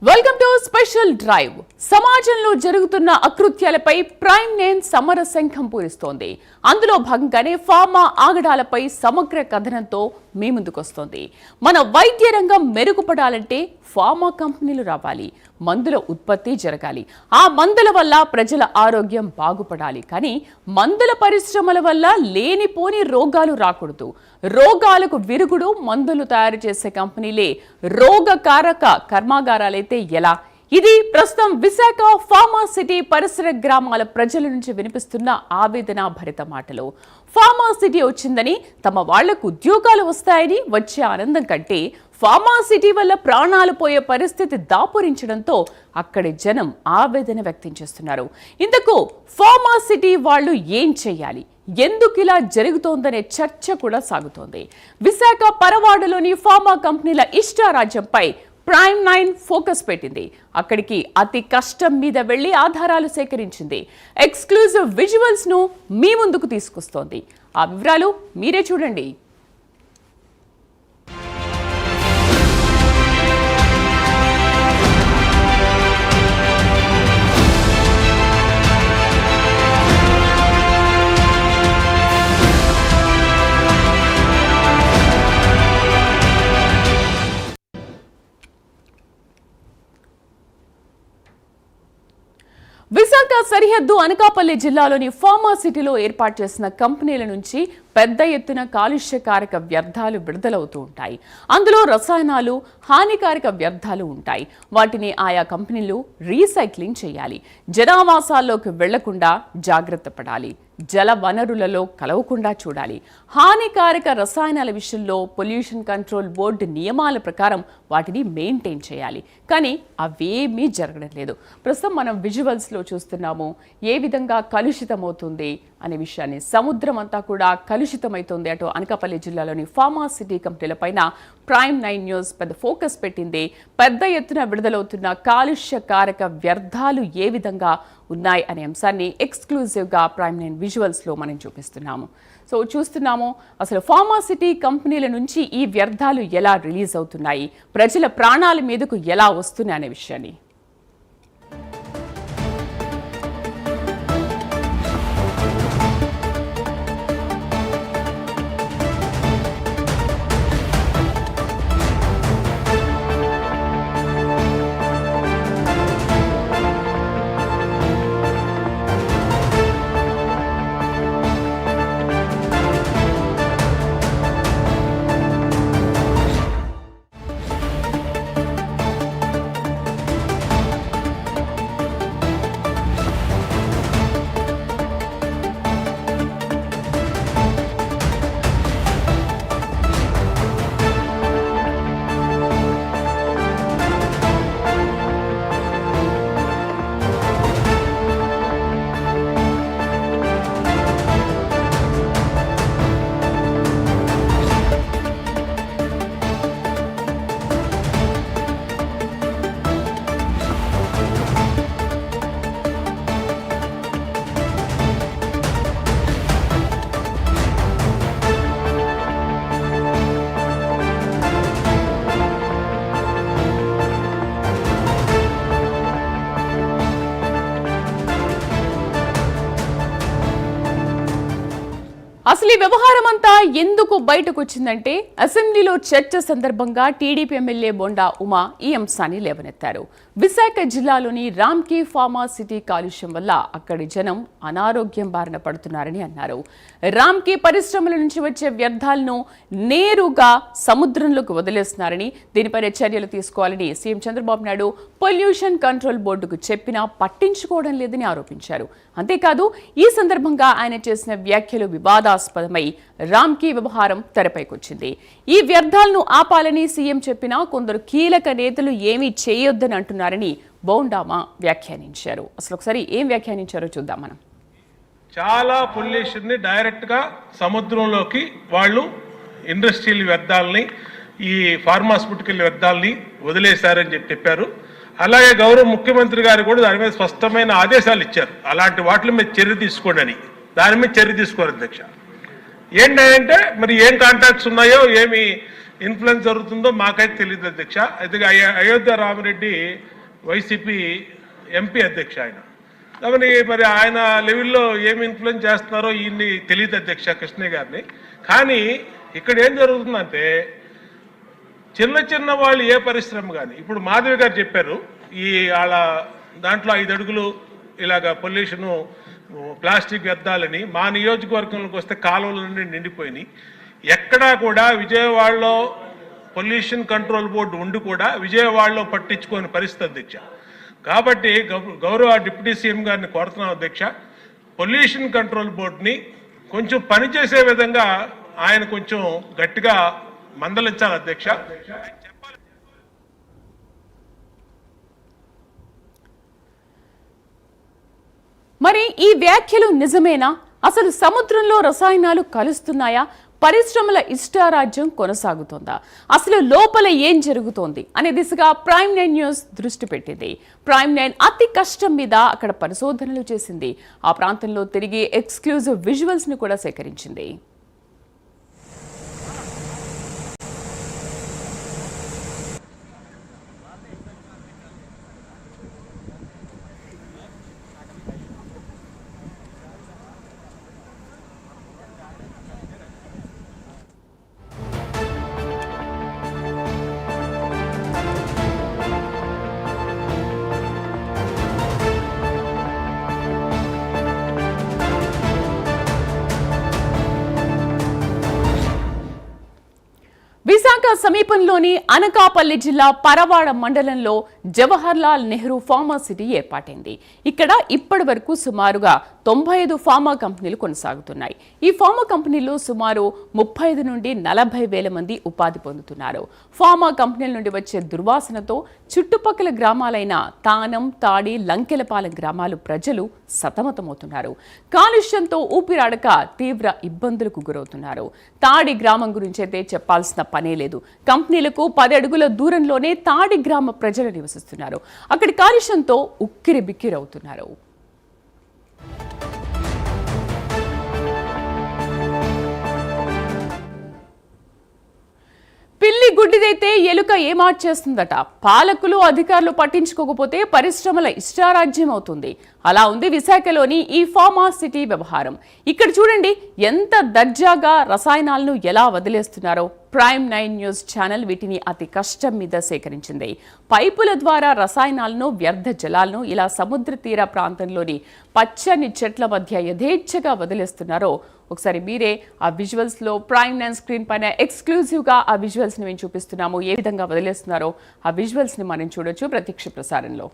Welcome to special drive. సమాజంలో జరుగుతున్న అకృత్యాలపై prime 9 సమర శంఖం పూరిస్తోంది. అందులో భాగంగానే ఫార్మా ఆగడాలపై సమగ్ర కథనంతో మీ ముందుకొస్తోంది. మన వైద్య రంగం మెరుగుపడాలంటే ఫార్మా కంపెనీలు రావాలి, మందుల ఉత్పత్తి జరగాలి, ఆ మందుల వల్ల ప్రజల ఆరోగ్యం బాగుపడాలి. కానీ మందుల పరిశ్రమల వల్ల లేనిపోని రోగాలు రాకూడదు. రోగాలకు విరుగుడు మందులు తయారు చేసే కంపెనీలే రోగకారక కర్మాగారాలైతే ఎలా? ఇది ప్రస్తుతం విశాఖ ఫార్మా సిటీ పరిసర గ్రామాల ప్రజల నుంచి వినిపిస్తున్న ఆవేదన భరిత మాటలు. ఫార్మా సిటీ వచ్చిందని తమ వాళ్లకు ఉద్యోగాలు వస్తాయని వచ్చే ఆనందం కంటే ఫార్మా సిటీ వల్ల ప్రాణాలు పోయే పరిస్థితి దాపురించడంతో అక్కడి జనం ఆవేదన వ్యక్తం చేస్తున్నారు. ఇంతకు ఫార్మా సిటీ వాళ్ళు ఏం చేయాలి, ఎందుకు ఇలా జరుగుతోందనే చర్చ కూడా సాగుతోంది. విశాఖ పరవాడలోని ఫార్మా కంపెనీల ఇష్టారాజ్యంపై ప్రైమ్ 9 ఫోకస్ పెట్టింది. అక్కడికి అతి కష్టం మీద వెళ్లి ఆధారాలు సేకరించింది. ఎక్స్క్లూజివ్ విజువల్స్ ను మీ ముందుకు తీసుకొస్తోంది. ఆ వివరాలు మీరే చూడండి. విశాఖ సరిహద్దు అనకాపల్లి జిల్లాలోని ఫార్మా సిటీలో ఏర్పాటు చేసిన కంపెనీల నుంచి పెద్ద ఎత్తున కాలుష్యకారక వ్యర్థాలు విడుదలవుతూ ఉంటాయి. అందులో రసాయనాలు, హానికారక వ్యర్థాలు ఉంటాయి. వాటిని ఆయా కంపెనీలు రీసైక్లింగ్ చేయాలి. జనావాసాల్లోకి వెళ్లకుండా జాగ్రత్త పడాలి. జల వనరులలో కలవకుండా చూడాలి. హానికారక రసాయనాల విషయంలో పొల్యూషన్ కంట్రోల్ బోర్డు నియమాల ప్రకారం వాటిని మెయింటైన్ చేయాలి. కానీ అవేమీ జరగడం లేదు. ప్రస్తుతం మనం విజువల్స్లో చూస్తున్నాము ఏ విధంగా కలుషితమవుతుంది అనే విషయాన్ని. సముద్రం అంతా కూడా కలుషితమవుతుంది. అటు అనకాపల్లి జిల్లాలోని ఫార్మా సిటీ కంపెనీలపైన ప్రైమ్ 9 న్యూస్ పెద్ద ఫోకస్ పెట్టింది. పెద్ద ఎత్తున విడుదలవుతున్న కాలుష్యకారక వ్యర్థాలు ఏ విధంగా ఉన్నాయి అనే అంశాన్ని ఎక్స్క్లూజివ్గా ప్రైమ్ 9 విజువల్స్లో మనం చూపిస్తున్నాము. సో చూస్తున్నాము అసలు ఫార్మా సిటీ కంపెనీల నుంచి ఈ వ్యర్థాలు ఎలా రిలీజ్ అవుతున్నాయి, ప్రజల ప్రాణాల మీదకు ఎలా వస్తున్నాయి అనే విషయాన్ని. అసలు ఈ వ్యవహారం అంతా ఎందుకు బయటకు వచ్చిందంటే అసెంబ్లీలో చర్చ సందర్భంగా టీడీపీ ఎమ్మెల్యే బొండా ఉమా ఈ అంశాన్ని లేవనెత్తారు. విశాఖ జిల్లాలోని రామ్కీ ఫార్మా సిటీ కాలుష్యం వల్ల అక్కడి జనం అనారోగ్యం బారిన పడుతున్నారని అన్నారు. రామ్కీ పరిశ్రమల నుంచి వచ్చే వ్యర్థాలను నేరుగా సముద్రంలోకి వదిలేస్తున్నారని, దీనిపైన చర్యలు తీసుకోవాలని CM Chandrababu Naidu pollution control బోర్డుకు చెప్పినా పట్టించుకోవడం లేదని ఆరోపించారు. అంతేకాదు ఈ సందర్భంగా ఆయన చేసిన వ్యాఖ్యలు వివాదాస్పదమై రామ్కీ వ్యవహారం తెరపైకొచ్చింది. ఈ వ్యర్థాలను ఆపాలని సీఎం చెప్పినా కొందరు కీలక నేతలు ఏమీ చేయొద్దని అంటున్నారని బోండామా వ్యాఖ్యానించారు. అసలు ఒకసారి ఏం వ్యాఖ్యానించారో చూద్దాం మనం. చాలా పొల్యూషన్ ని డైరెక్ట్ గా సముద్రంలోకి వాళ్ళు ఇండస్ట్రియల్ వ్యర్థాలని, ఈ ఫార్మాస్యూటికల్ వ్యర్థాలని వదిలేశారని చెప్పారు. అలాగే గౌరవ ముఖ్యమంత్రి గారు కూడా దాని మీద స్పష్టమైన ఆదేశాలు ఇచ్చారు. అలాంటి వాటి మీద చర్య తీసుకోండి అని. దాని మీద చర్య తీసుకోరు అధ్యక్ష. ఏంటంటే మరి ఏం కాంటాక్ట్స్ ఉన్నాయో, ఏమి ఇన్ఫ్లుయెన్స్ జరుగుతుందో మాకైతే తెలియదు అధ్యక్ష. అయితే అయోధ్య రామిరెడ్డి వైసీపీ ఎంపీ అధ్యక్ష ఆయన. కాబట్టి మరి ఆయన లెవెల్లో ఏమి ఇన్ఫ్లుయెన్స్ చేస్తున్నారో ఈయన్ని తెలియదు అధ్యక్ష కృష్ణయ్య గారిని. కానీ ఇక్కడ ఏం జరుగుతుందంటే చిన్న చిన్న వాళ్ళు ఏ పరిశ్రమ కానీ, ఇప్పుడు మాధవి గారు చెప్పారు ఈ వాళ్ళ దాంట్లో 5 అడుగులు ఇలాగ పొల్యూషను ప్లాస్టిక్ వ్యర్థాలని మా నియోజకవర్గంలోకి వస్తే కాలువలన్నీ నిండిపోయినాయి. ఎక్కడా కూడా విజయవాడలో పొల్యూషన్ కంట్రోల్ బోర్డు ఉండి కూడా విజయవాడలో పట్టించుకోని పరిస్థితి అధ్యక్ష. కాబట్టి గౌరవ డిప్యూటీ సీఎం గారిని కోరుతున్నాం అధ్యక్ష, పొల్యూషన్ కంట్రోల్ బోర్డుని కొంచెం పనిచేసే విధంగా ఆయన కొంచెం గట్టిగా మందలించాలి అధ్యక్ష. మరి ఈ వ్యాఖ్యలు నిజమేనా? అసలు సముద్రంలో రసాయనాలు కలుస్తున్నాయా? పరిశ్రమల ఇష్టారాజ్యం కొనసాగుతోందా? అసలు లోపల ఏం జరుగుతోంది అనే దిశగా ప్రైమ్9 న్యూస్ దృష్టి పెట్టింది. ప్రైమ్9 అతి కష్టం మీద అక్కడ పరిశోధనలు చేసింది. ఆ ప్రాంతంలో తిరిగి ఎక్స్క్లూజివ్ విజువల్స్ ని కూడా సేకరించింది. విశాఖ సమీపంలోని అనకాపల్లి జిల్లా పరవాడ మండలంలో జవహర్లాల్ నెహ్రూ ఫార్మా సిటీ ఏర్పాటైంది. ఇక్కడ ఇప్పటి వరకు సుమారుగా 95 ఫార్మా కంపెనీలు కొనసాగుతున్నాయి. ఈ ఫార్మా కంపెనీల్లో సుమారు 35 నుండి 40 వేల మంది ఉపాధి పొందుతున్నారు. ఫార్మా కంపెనీల నుండి వచ్చే దుర్వాసనతో చుట్టుపక్కల గ్రామాలైన తానం, తాడి, లంకెలపాలెం గ్రామాలు ప్రజలు సతమతమవుతున్నారు. కాలుష్యంతో ఊపిరాడక తీవ్ర ఇబ్బందులకు గురవుతున్నారు. తాడి గ్రామం గురించైతే చెప్పాల్సిన పనే లేదు. కంపెనీలకు 10 అడుగుల దూరంలోనే తాడి గ్రామ ప్రజలు నివసిస్తున్నారు. అక్కడి కాలుష్యంతో ఉక్కిరి బిక్కిరవుతున్నారు. పిల్లి గుడ్డిదైతే ఎలుక ఏమార్చేస్తుందట. పాలకులు అధికారులు పట్టించుకోకపోతే పరిశ్రమల ఇష్టారాజ్యం అవుతుంది. అలా ఉంది విశాఖలోని ఈ ఫార్మా సిటీ వ్యవహారం. ఇక్కడ చూడండి ఎంత దర్జాగా రసాయనాలను ఎలా వదిలేస్తున్నారో. ప్రైమ్9 న్యూస్ ఛానల్ వీటిని అతి కష్టం మీద సేకరించింది. పైపుల ద్వారా రసాయనాలను, వ్యర్థ జలాలను ఇలా సముద్ర తీర ప్రాంతంలోని పచ్చని చెట్ల మధ్య యథేచ్ఛగా వదిలేస్తున్నారో ఒకసారి మీరే ఆ విజువల్స్ లో ప్రైమ్9 స్క్రీన్ పైన ఎక్స్క్లూజివ్ గా ఆ విజువల్స్ ని మేము చూపిస్తున్నాము. ఏ విధంగా వదిలేస్తున్నారో ఆ విజువల్స్ ని మనం చూడొచ్చు ప్రత్యక్ష ప్రసారంలో.